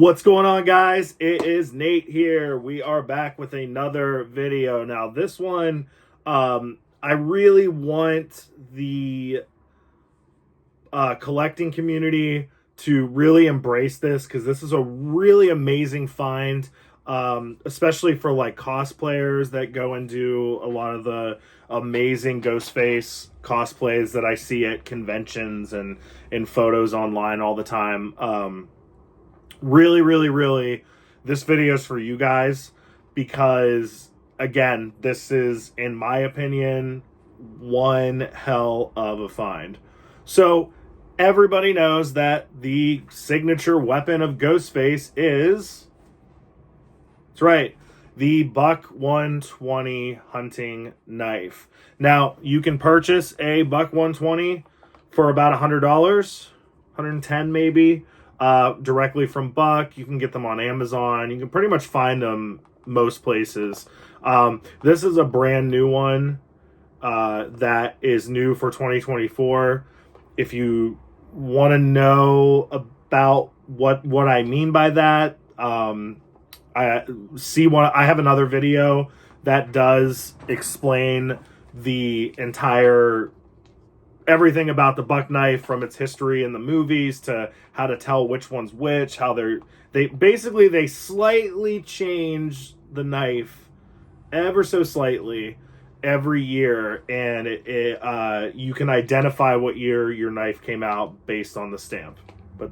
What's going on, guys? It is Nate here. We are back with another video. Now, this one, I really want the collecting community to really embrace this because this is a really amazing find, especially for like cosplayers that go and do a lot of the amazing Ghostface cosplays that I see at conventions and in photos online all the time. Really, this video is for you guys because, again, this is, in my opinion, one hell of a find. So, everybody knows that the signature weapon of Ghostface is, that's right, the Buck 120 hunting knife. Now, you can purchase a Buck 120 for about $100, $110 maybe. Directly from Buck. You can get them on Amazon. You can pretty much find them most places. This is a brand new one that is new for 2024. If you want to know about what I mean by that, I have another video that does explain the entire everything about the Buck knife, from its history in the movies to how to tell which one's which, how they slightly change the knife ever so slightly every year, and you can identify what year your knife came out based on the stamp. But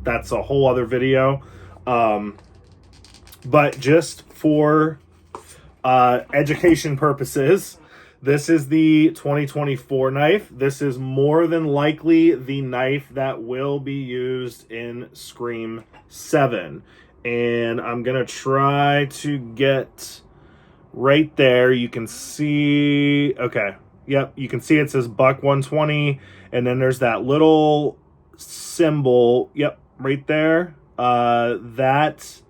that's a whole other video. But just for education purposes, this is the 2024 knife. This is more than likely the knife that will be used in Scream 7. And I'm going to try to get right there. You can see, okay, yep, you can see it says Buck 120. And then there's that little symbol, yep, right there. That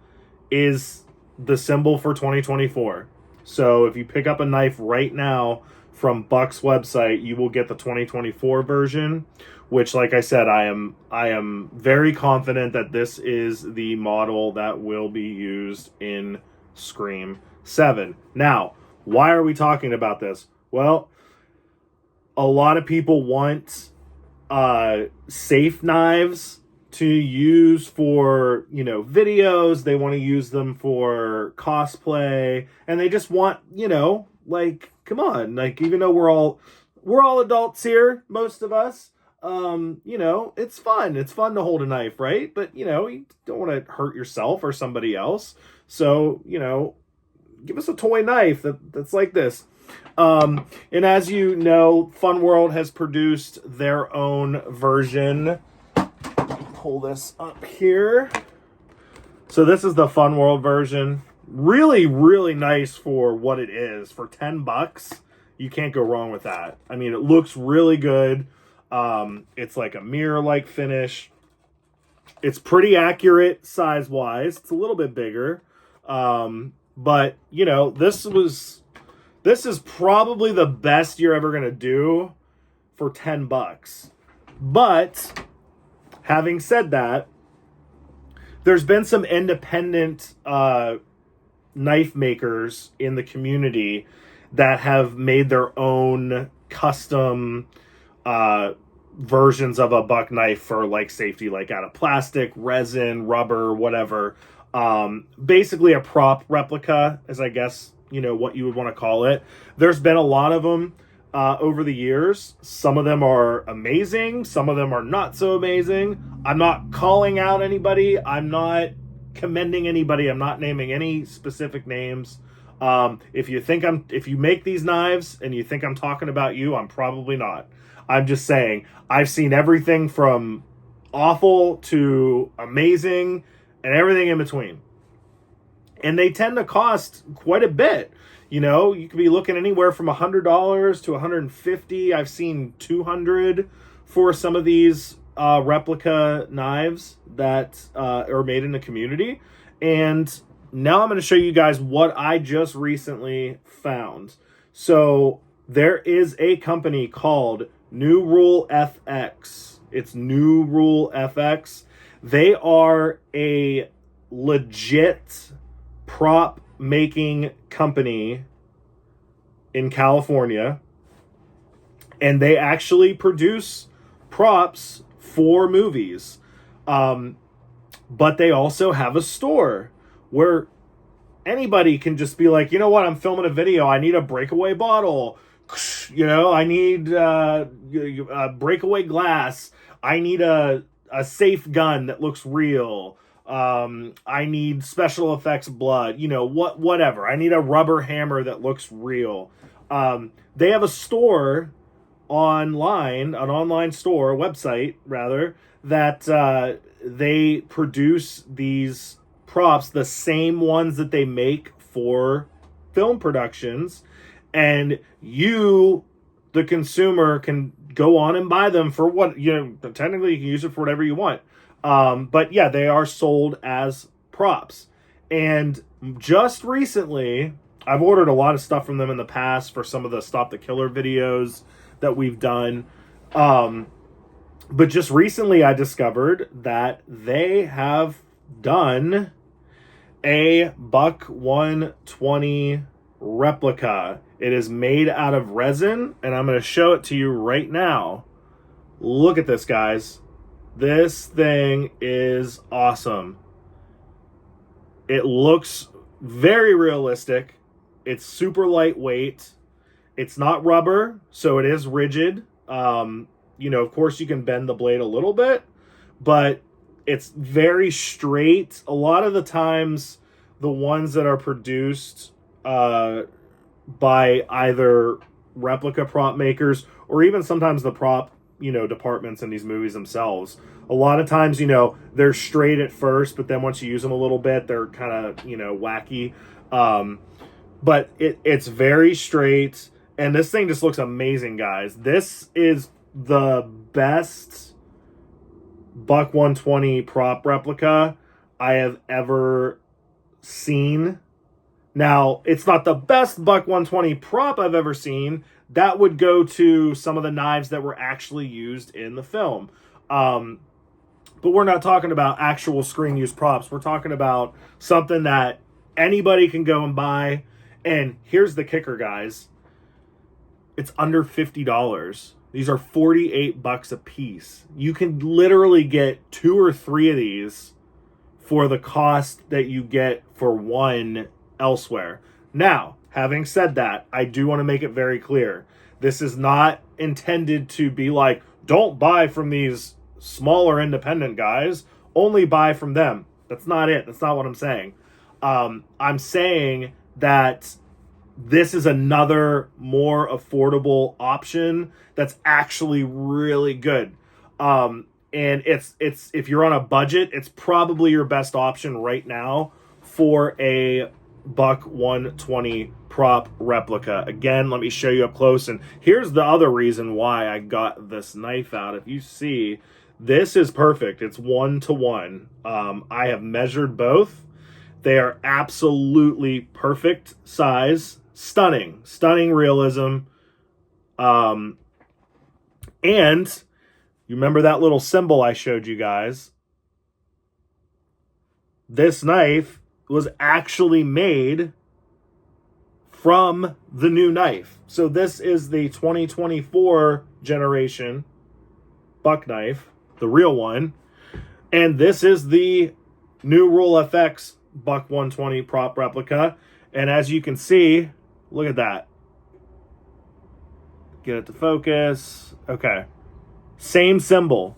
is the symbol for 2024. So if you pick up a knife right now from Buck's website, you will get the 2024 version, which, like I said, I am very confident that this is the model that will be used in Scream 7. Now, why are we talking about this? Well, a lot of people want safe knives to use for, videos. They want to use them for cosplay, and they just want, like, come on, like, even though we're all adults here, most of us, it's fun to hold a knife, right? But you don't want to hurt yourself or somebody else, so give us a toy knife that's like this. And as you know, Fun World has produced their own version. Pull this up here. So this is the Fun World version. Really nice for what it is. For $10, you can't go wrong with that. I mean, it looks really good. It's like a mirror-like finish. It's pretty accurate size-wise. It's a little bit bigger. But, this is probably the best you're ever going to do for $10. But having said that, there's been some independent knife makers in the community that have made their own custom versions of a Buck knife for like safety, like out of plastic, resin, rubber, whatever. Basically a prop replica, as I guess what you would want to call it. There's been a lot of them over the years. Some of them are amazing. Some of them are not so amazing. I'm not calling out anybody. I'm not commending anybody. I'm not naming any specific names. If you make these knives and you think I'm talking about you, I'm probably not. I'm just saying I've seen everything from awful to amazing and everything in between. And they tend to cost quite a bit. You could be looking anywhere from $100 to $150. I've seen $200 for some of these replica knives that are made in the community. And now I'm going to show you guys what I just recently found. So there is a company called New Rule FX. It's New Rule FX. They are a legit prop making company in California, and they actually produce props for movies. But they also have a store where anybody can just be like, you know what, I'm filming a video. I need a breakaway bottle. You know, I need a breakaway glass. I need a safe gun that looks real. I need special effects blood. You know, whatever. I need a rubber hammer that looks real. They have a store online, an online store, website rather, that they produce these props, the same ones that they make for film productions, and you, the consumer, can go on and buy them for what, you know, technically you can use it for whatever you want. But yeah, they are sold as props. And just recently, I've ordered a lot of stuff from them in the past for some of the Stop the Killer videos that we've done. But just recently I discovered that they have done a Buck 120 replica. It is made out of resin, and I'm going to show it to you right now. Look at this, guys. This thing is awesome. It looks very realistic. It's super lightweight. It's not rubber, so it is rigid. You know, of course you can bend the blade a little bit, but it's very straight. A lot of the times, the ones that are produced by either replica prop makers or even sometimes the prop, you know, departments in these movies themselves, a lot of times, you know, they're straight at first, but then once you use them a little bit, they're kind of, you know, wacky. But it's very straight, and this thing just looks amazing, guys. This is the best Buck 120 prop replica I have ever seen. Now, it's not the best Buck 120 prop I've ever seen. That would go to some of the knives that were actually used in the film. But we're not talking about actual screen use props. We're talking about something that anybody can go and buy. And here's the kicker, guys. It's under $50. These are $48 a piece. You can literally get 2 or 3 of these for the cost that you get for one elsewhere. Now, having said that, I do want to make it very clear. This is not intended to be like, don't buy from these smaller independent guys. Only buy from them. That's not it. That's not what I'm saying. I'm saying that this is another more affordable option that's actually really good. And it's if you're on a budget, it's probably your best option right now for a Buck 120 prop replica. Again, let me show you up close. And here's the other reason why I got this knife out. If you see, this is perfect. It's 1-to-1. I have measured both. They are absolutely perfect size. Stunning realism. And you remember that little symbol I showed you guys? This knife was actually made from the new knife. So this is the 2024 generation Buck knife, the real one. And this is the new Rule FX Buck 120 prop replica. And as you can see, look at that. Get it to focus. Okay. Same symbol.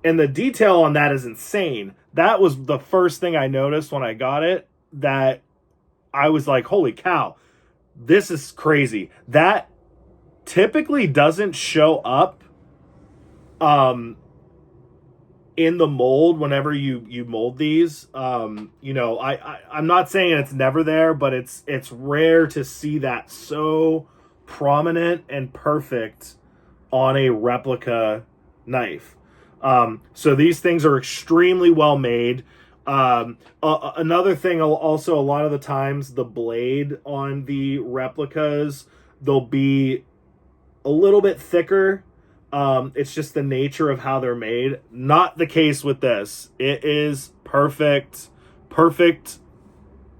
And the detail on that is insane. That was the first thing I noticed when I got it, that I was like, holy cow, this is crazy. That typically doesn't show up in the mold whenever you mold these. You know, I'm not saying it's never there, but it's rare to see that so prominent and perfect on a replica knife. So these things are extremely well made. Another thing, also, a lot of the times the blade on the replicas, they'll be a little bit thicker. It's just the nature of how they're made. Not the case with this. It is perfect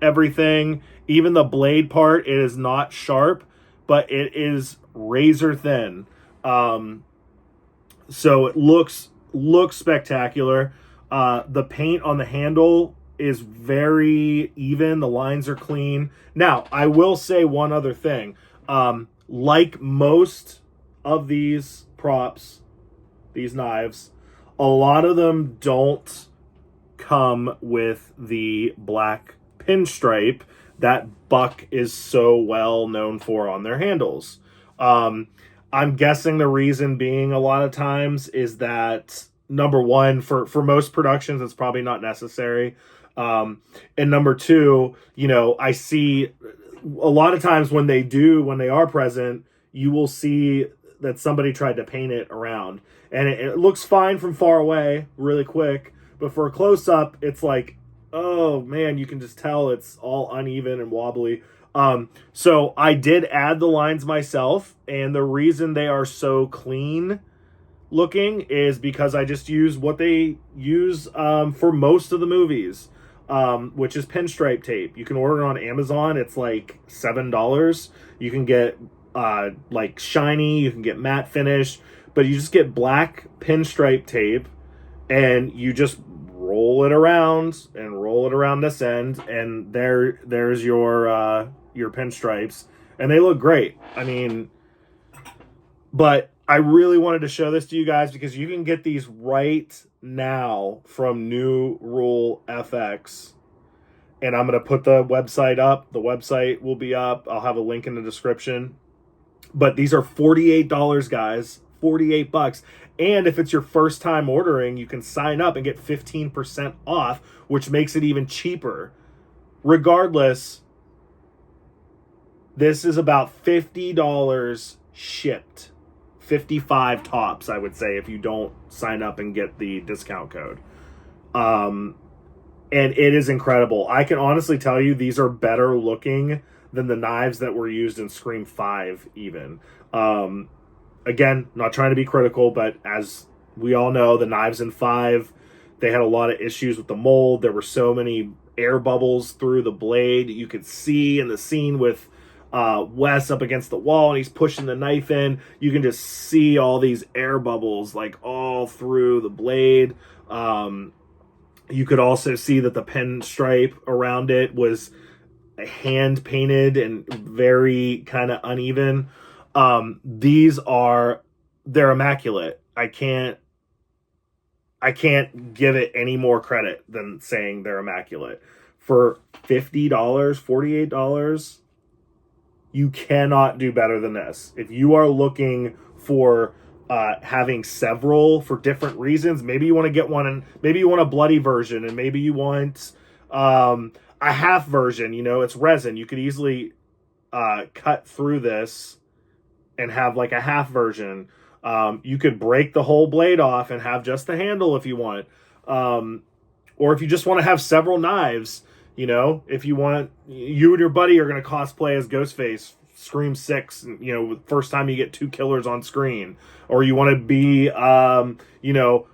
everything. Even the blade part, it is not sharp, but it is razor thin. So it looks spectacular. The paint on the handle is very even. The lines are clean. Now, I will say one other thing. Like most of these props, these knives, a lot of them don't come with the black pinstripe that Buck is so well known for on their handles. I'm guessing the reason being a lot of times is that, number one, for most productions, it's probably not necessary. And number two, you know, I see a lot of times when they are present, you will see that somebody tried to paint it around. And it looks fine from far away, really quick. But for a close-up, it's like, oh, man, you can just tell it's all uneven and wobbly. So I did add the lines myself, and the reason they are so clean looking is because I just use what they use for most of the movies, which is pinstripe tape. You can order it on Amazon. It's like $7. You can get like shiny, you can get matte finish, but you just get black pinstripe tape, and you just roll it around and roll it around this end, and there's your pinstripes, and they look great. I mean, but I really wanted to show this to you guys because you can get these right now from New Rule FX, and I'm going to put the website up. The website will be up. I'll have a link in the description. But these are $48, guys. $48. And if it's your first time ordering, you can sign up and get 15% off, which makes it even cheaper. Regardless, this is about $50 shipped. 55 tops, I would say, if you don't sign up and get the discount code. And it is incredible. I can honestly tell you these are better looking than the knives that were used in Scream 5 even. Again, not trying to be critical, but as we all know, the knives in 5, they had a lot of issues with the mold. There were so many air bubbles through the blade. You could see in the scene with Wes up against the wall and he's pushing the knife in. You can just see all these air bubbles like all through the blade. You could also see that the pinstripe around it was hand painted and very kind of uneven. They're immaculate. I can't give it any more credit than saying they're immaculate. For $50, $48, you cannot do better than this. If you are looking for having several for different reasons, maybe you want to get one, and maybe you want a bloody version, and maybe you want a half version. You know, it's resin. You could easily cut through this and have like a half version. You could break the whole blade off and have just the handle if you want. Or if you just want to have several knives, you know, if you want, you and your buddy are going to cosplay as Ghostface, Scream 6, you know, first time you get 2 killers on screen. Or you want to be, you know,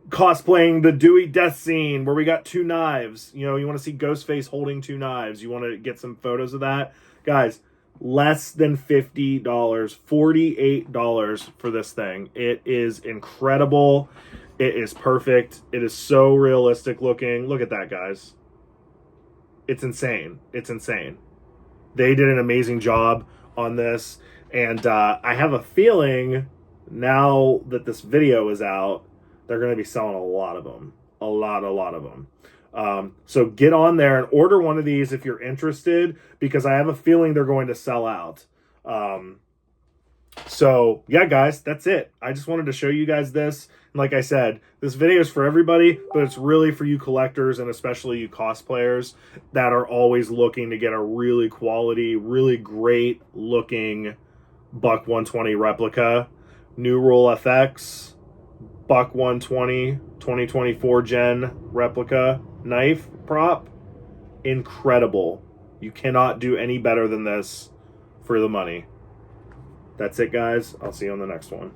cosplaying the Dewey death scene where we got 2 knives. You know, you want to see Ghostface holding 2 knives. You want to get some photos of that. Guys, less than $50, $48 for this thing. It is incredible. It is perfect. It is so realistic looking. Look at that, guys. It's insane. It's insane. They did an amazing job on this. And I have a feeling now that this video is out, they're going to be selling a lot of them. A lot of them. So get on there and order one of these if you're interested, because I have a feeling they're going to sell out. So yeah, guys, that's it. I just wanted to show you guys this. And like I said, this video is for everybody, but it's really for you collectors and especially you cosplayers that are always looking to get a really quality, really great looking Buck 120 replica. New Rule FX, Buck 120, 2024 Gen replica knife prop. Incredible. You cannot do any better than this for the money. That's it, guys. I'll see you on the next one.